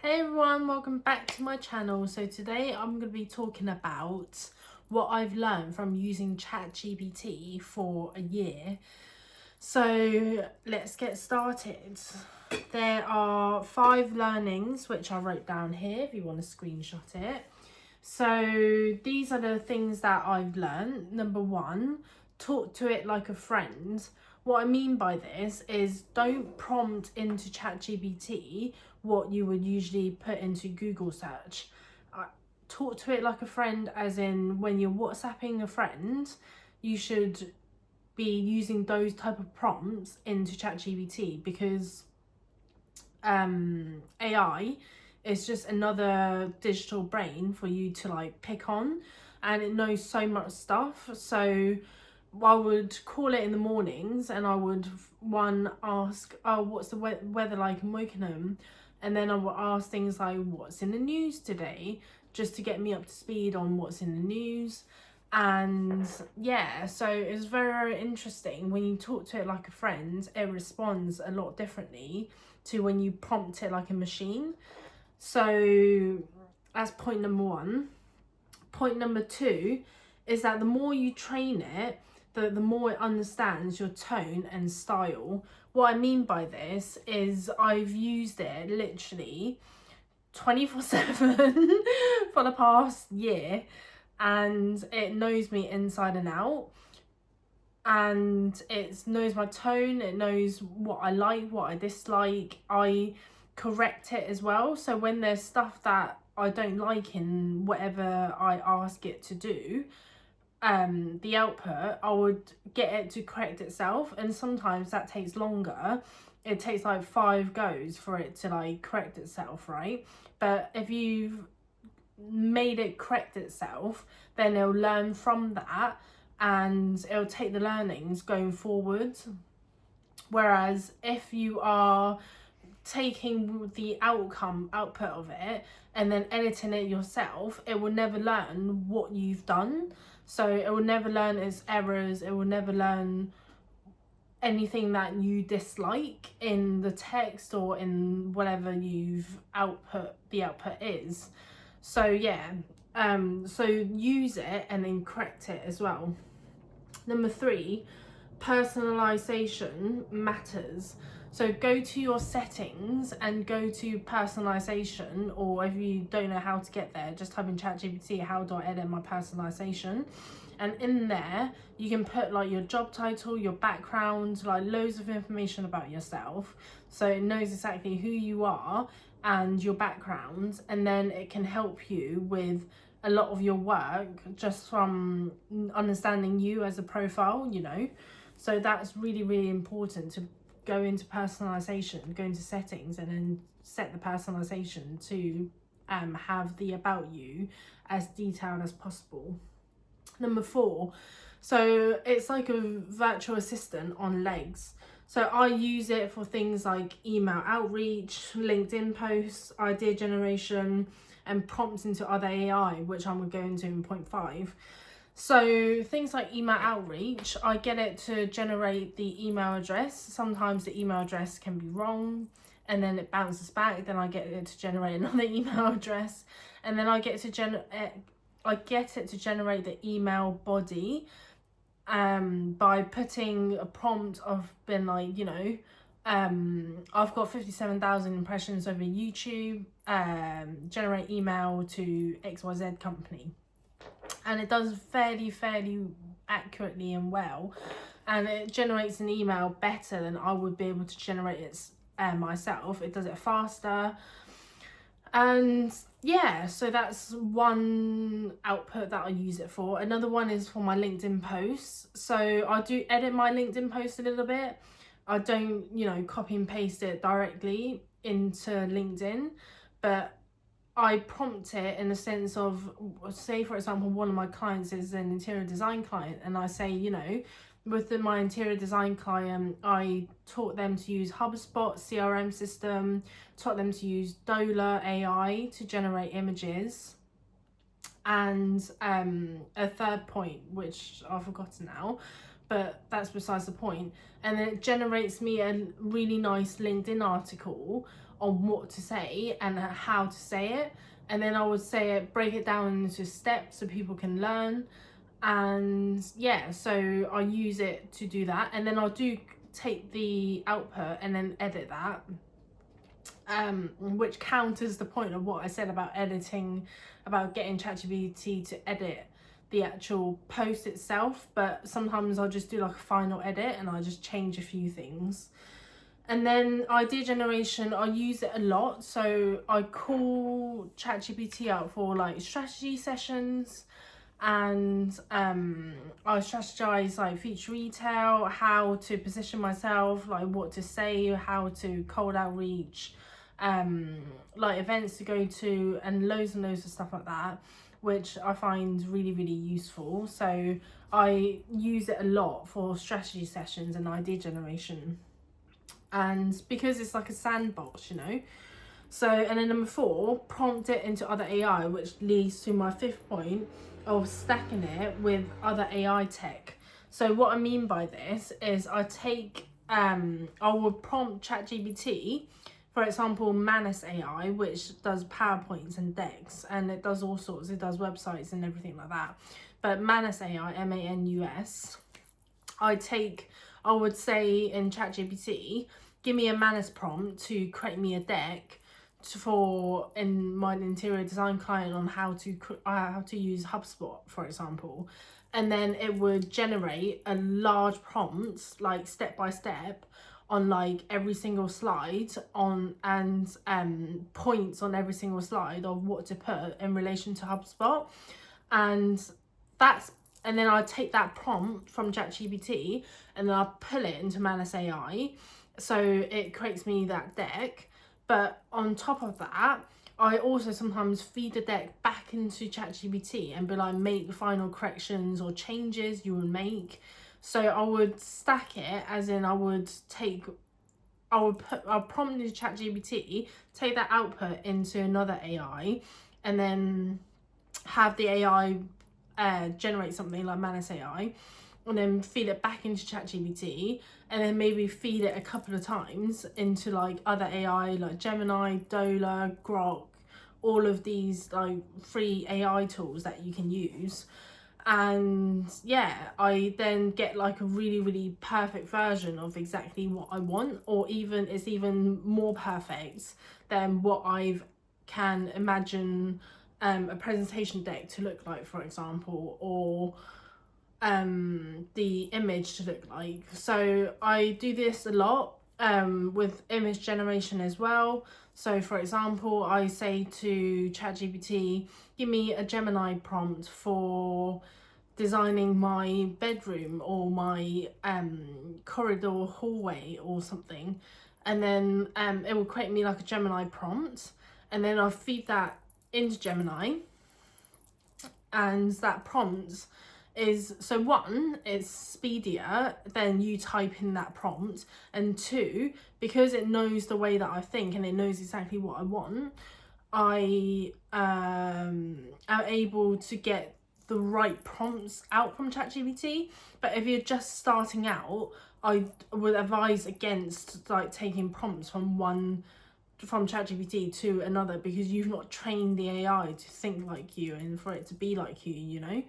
Hey everyone, welcome back to my channel. So today I'm going to be talking about what I've learned from using Chatgpt for a year. So let's get started. There are 5 learnings which I wrote down here if you want to screenshot it. So these are the things that I've learned. Number 1, talk to it like a friend. What I mean by this is don't prompt into ChatGPT what you would usually put into Google search. Talk to it like a friend, as in when you're WhatsApping a friend, you should be using those type of prompts into ChatGPT, because AI is just another digital brain for you to like pick on, and it knows so much stuff. So I would call it in the mornings and I would ask, oh, what's the weather like in Wokingham, and then I would ask things like, what's in the news today, just to get me up to speed on what's in the news. And yeah, so it's very, very interesting. When you talk to it like a friend, it responds a lot differently to when you prompt it like a machine. So that's point number 1. Point number 2 is that the more you train it, the more it understands your tone and style. What I mean by this is I've used it literally 24/7 for the past year, and it knows me inside and out, and it knows my tone, it knows what I like, what I dislike. I correct it as well, so when there's stuff that I don't like in whatever I ask it to do, the output, I would get it to correct itself, and sometimes that takes longer. It takes like 5 goes for it to like correct itself, right? But if you've made it correct itself, then it'll learn from that and it'll take the learnings going forward. Whereas if you are taking the output of it and then editing it yourself, it will never learn what you've done. So it will never learn its errors, it will never learn anything that you dislike in the text or in whatever you've the output is. So yeah, so use it and then correct it as well. Number 3, personalization matters. So go to your settings and go to personalization, or if you don't know how to get there, just type in ChatGPT, how do I edit my personalization? And in there you can put like your job title, your background, like loads of information about yourself, so it knows exactly who you are and your background, and then it can help you with a lot of your work just from understanding you as a profile, you know. So that's really, really important to go into personalization, go into settings, and then set the personalization to have the about you as detailed as possible. Number 4, so it's like a virtual assistant on legs. So I use it for things like email outreach, LinkedIn posts, idea generation, and prompts into other AI, which I'm going to go into in point 5. So things like email outreach, I get it to generate the email address. Sometimes the email address can be wrong, and then it bounces back. Then I get it to generate another email address, and then I get it to generate the email body by putting a prompt of being like, you know, I've got 57,000 impressions over YouTube, generate email to XYZ company. And it does fairly accurately and well, and it generates an email better than I would be able to generate it myself. It does it faster. And yeah, so that's one output that I use it for. Another one is for my LinkedIn posts. So I do edit my LinkedIn post a little bit. I don't, you know, copy and paste it directly into LinkedIn, but I prompt it in the sense of, say for example, one of my clients is an interior design client, and I say, you know, with my interior design client, I taught them to use HubSpot CRM system, taught them to use Dola AI to generate images, and a third point which I've forgotten now, but that's besides the point. And then it generates me a really nice LinkedIn article on what to say and how to say it. And then I would say it, break it down into steps so people can learn. And yeah, so I use it to do that. And then I do take the output and then edit that, which counters the point of what I said about editing, about getting ChatGPT to edit the actual post itself. But sometimes I'll just do like a final edit and I just change a few things. And then idea generation, I use it a lot. So I call ChatGPT out for like strategy sessions, and I strategize like future retail, how to position myself, like what to say, how to cold outreach, like events to go to, and loads of stuff like that, which I find really, really useful. So I use it a lot for strategy sessions and idea generation. And because it's like a sandbox, you know. So, and then number 4, prompt it into other AI, which leads to my 5th point of stacking it with other AI tech. So what I mean by this is I take, I would prompt ChatGPT, for example, Manus AI, which does PowerPoints and decks, and it does all sorts, it does websites and everything like that. But Manus AI, MANUS, I would say in ChatGPT, give me a Manus prompt to create me a deck for in my interior design client on how to use HubSpot, for example. And then it would generate a large prompt, like step by step, on like every single slide on, and points on every single slide of what to put in relation to HubSpot. And then I take that prompt from ChatGPT and then I pull it into Manus AI, so it creates me that deck. But on top of that, I also sometimes feed the deck back into ChatGPT and be like, make final corrections or changes you would make. So I would stack it, as in I'll prompt into ChatGPT, take that output into another AI, and then have the AI generate something like Manus AI, and then feed it back into ChatGPT, and then maybe feed it a couple of times into like other AI like Gemini, Dola, Grok, all of these like free AI tools that you can use. And yeah, I then get like a really, really perfect version of exactly what I want, or even it's even more perfect than what I can imagine a presentation deck to look like, for example, or the image to look like. So I do this a lot with image generation as well. So for example, I say to ChatGPT, give me a Gemini prompt for designing my bedroom or my corridor hallway or something, and then it will create me like a Gemini prompt, and then I'll feed that into Gemini. And that prompt is, so 1, it's speedier than you type in that prompt, and 2, because it knows the way that I think and it knows exactly what I want, I am able to get the right prompts out from ChatGPT. But if you're just starting out, I would advise against like taking prompts from ChatGPT to another, because you've not trained the AI to think like you and for it to be like you know.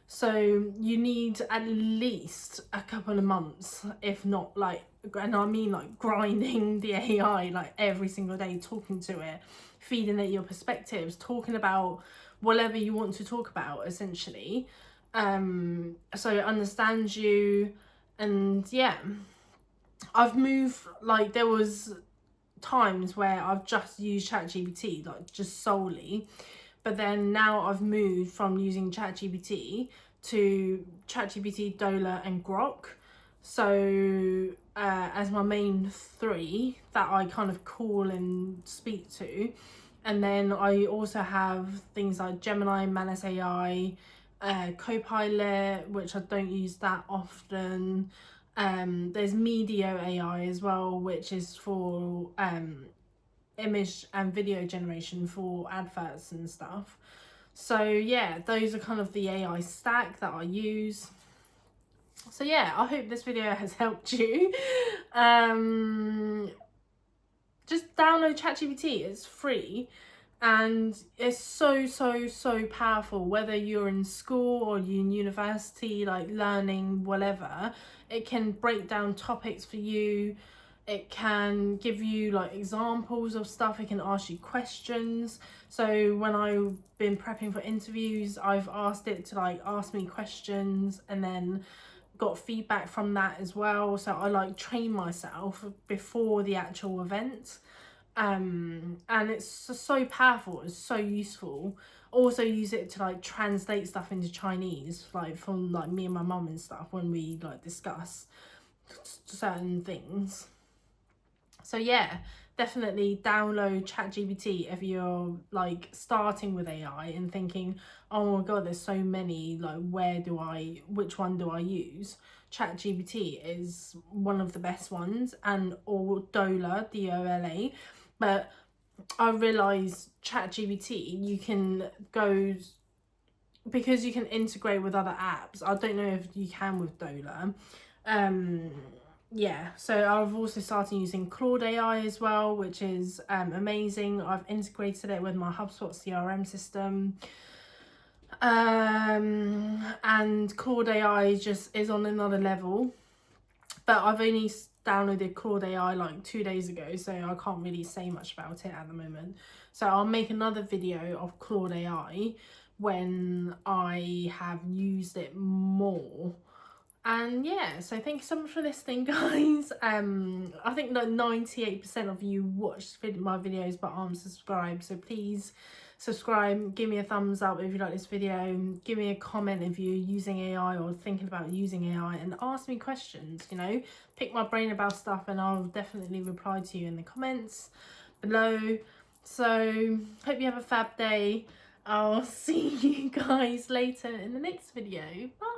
So you need at least a couple of months, if not like, and I mean like grinding the AI like every single day, talking to it, feeding it your perspectives, talking about whatever you want to talk about essentially, so it understands you. And yeah, I've moved, like there was times where I've just used ChatGPT like just solely, but then now I've moved from using ChatGPT to ChatGPT, Dola and Grok, so as my main 3 that I kind of call and speak to. And then I also have things like Gemini, Manus AI, Copilot, which I don't use that often. There's Media AI as well, which is for image and video generation for adverts and stuff. So yeah, those are kind of the AI stack that I use. So yeah, I hope this video has helped you. just download ChatGPT. It's free and it's so powerful. Whether you're in school or you're in university, like learning whatever, it can break down topics for you. It can give you like examples of stuff. It can ask you questions. So when I've been prepping for interviews, I've asked it to like ask me questions and then got feedback from that as well. So I like train myself before the actual event. And it's so powerful, it's so useful. Also use it to like translate stuff into Chinese, like from like me and my mum and stuff when we like discuss certain things. So yeah, definitely download ChatGPT if you're like starting with AI and thinking, oh my god, there's so many, like which one do I use? ChatGPT is one of the best ones, and or Dola, DOLA. But I realised ChatGPT, you can go, because you can integrate with other apps. I don't know if you can with Dola. Yeah, so I've also started using Claude AI as well, which is amazing. I've integrated it with my HubSpot CRM system. And Claude AI just is on another level. But I've only downloaded Claude AI like 2 days ago, so I can't really say much about it at the moment. So I'll make another video of Claude AI when I have used it more. And yeah, so thank you so much for listening, guys. I think that 98% of you watched my videos but aren't subscribed, so please subscribe, give me a thumbs up if you like this video, give me a comment if you're using AI or thinking about using AI, and ask me questions, you know, pick my brain about stuff and I'll definitely reply to you in the comments below. So hope you have a fab day. I'll see you guys later in the next video. Bye.